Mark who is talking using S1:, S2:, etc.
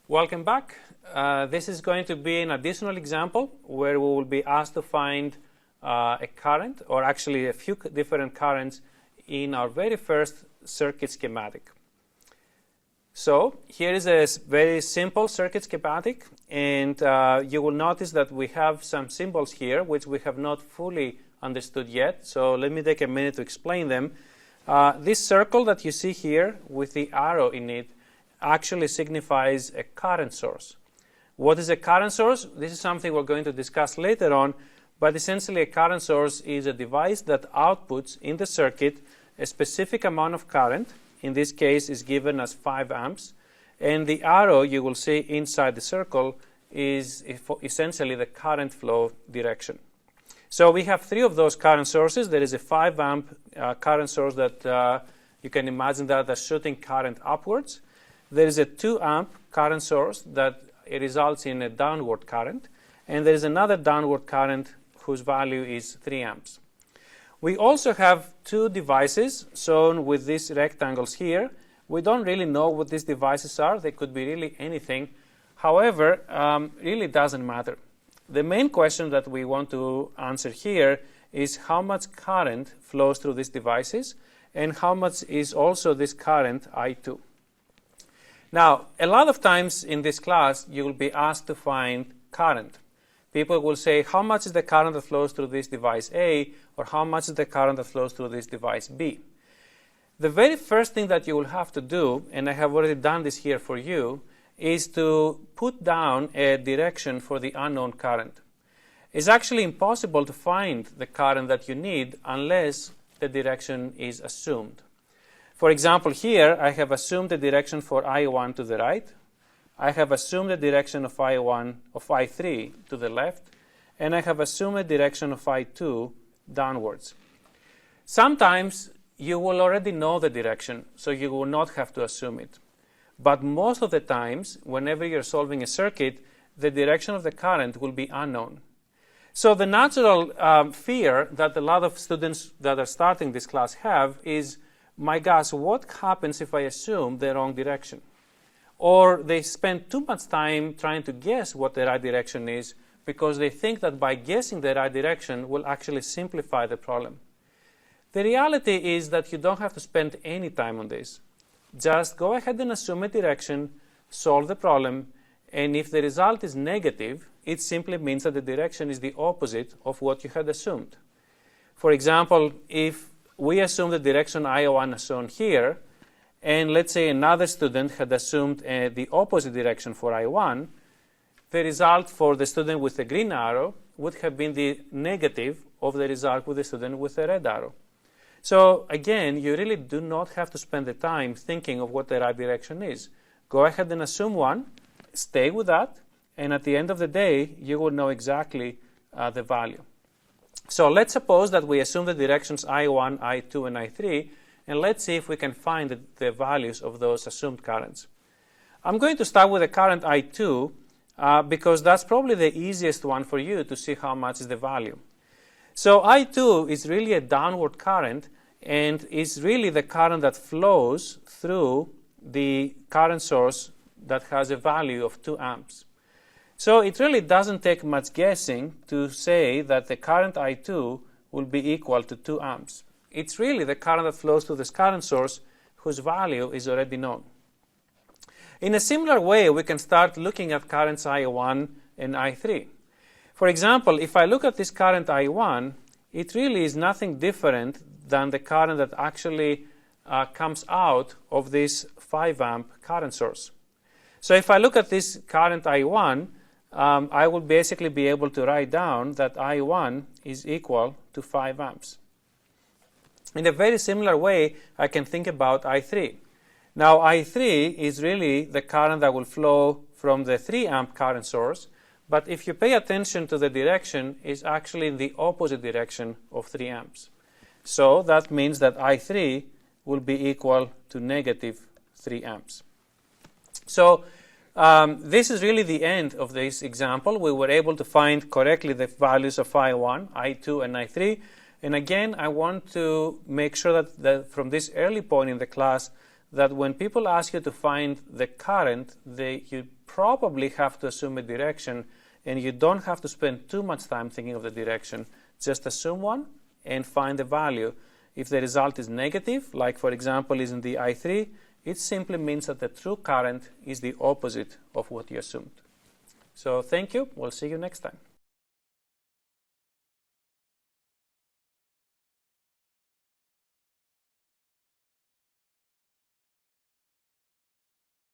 S1: Welcome back. This is going to be an additional example where we will be asked to find a current, or actually a few different currents, in our very first circuit schematic. So here is a very simple circuit schematic, and you will notice that we have some symbols here which we have not fully understood yet. So let me take a minute to explain them. This circle that you see here with the arrow in it actually signifies a current source. What is a current source? This is something we're going to discuss later on, but essentially a current source is a device that outputs in the circuit a specific amount of current. In this case is given as 5 amps, and the arrow you will see inside the circle is essentially the current flow direction. So we have 3 of those current sources. There is a 5 amp current source that you can imagine that as shooting current upwards. There is a 2 amp current source that results in a downward current, and there is another downward current whose value is 3 amps. We also have 2 devices shown with these rectangles here. We don't really know what these devices are. They could be really anything. However, really doesn't matter. The main question that we want to answer here is how much current flows through these devices and how much is also this current I2. Now, a lot of times in this class, you will be asked to find current. People will say, how much is the current that flows through this device A, or how much is the current that flows through this device B? The very first thing that you will have to do, and I have already done this here for you, is to put down a direction for the unknown current. It's actually impossible to find the current that you need unless the direction is assumed. For example, here I have assumed the direction for I1 to the right. I have assumed the direction of I3 to the left, and I have assumed the direction of I2 downwards. Sometimes you will already know the direction, so you will not have to assume it. But most of the times, whenever you're solving a circuit, the direction of the current will be unknown. So the natural fear that a lot of students that are starting this class have is, my gosh, what happens if I assume the wrong direction? Or they spend too much time trying to guess what the right direction is because they think that by guessing the right direction will actually simplify the problem. The reality is that you don't have to spend any time on this. Just go ahead and assume a direction, solve the problem, and if the result is negative, it simply means that the direction is the opposite of what you had assumed. For example, if we assume the direction I1 is shown here, and let's say another student had assumed the opposite direction for I1, the result for the student with the green arrow would have been the negative of the result with the student with the red arrow. So again, you really do not have to spend the time thinking of what the right direction is. Go ahead and assume one, stay with that, and at the end of the day, you will know exactly the value. So let's suppose that we assume the directions I1, I2, and I3, and let's see if we can find the values of those assumed currents. I'm going to start with the current I2 because that's probably the easiest one for you to see how much is the value. So I2 is really a downward current and is really the current that flows through the current source that has a value of 2 amps. So it really doesn't take much guessing to say that the current I2 will be equal to 2 amps. It's really the current that flows through this current source whose value is already known. In a similar way, we can start looking at currents I1 and I3. For example, if I look at this current I1, it really is nothing different than the current that actually comes out of this 5 amp current source. So if I look at this current I1, I will basically be able to write down that I1 is equal to 5 amps. In a very similar way, I can think about I3. Now, I3 is really the current that will flow from the 3 amp current source, but if you pay attention to the direction, it's actually in the opposite direction of 3 amps. So that means that I3 will be equal to negative 3 amps. So this is really the end of this example. We were able to find correctly the values of I1, I2, and I3. And again, I want to make sure that from this early point in the class, that when people ask you to find the current, you probably have to assume a direction, and you don't have to spend too much time thinking of the direction. Just assume one and find the value. If the result is negative, like for example is in the I3, it simply means that the true current is the opposite of what you assumed. So thank you. We'll see you next time.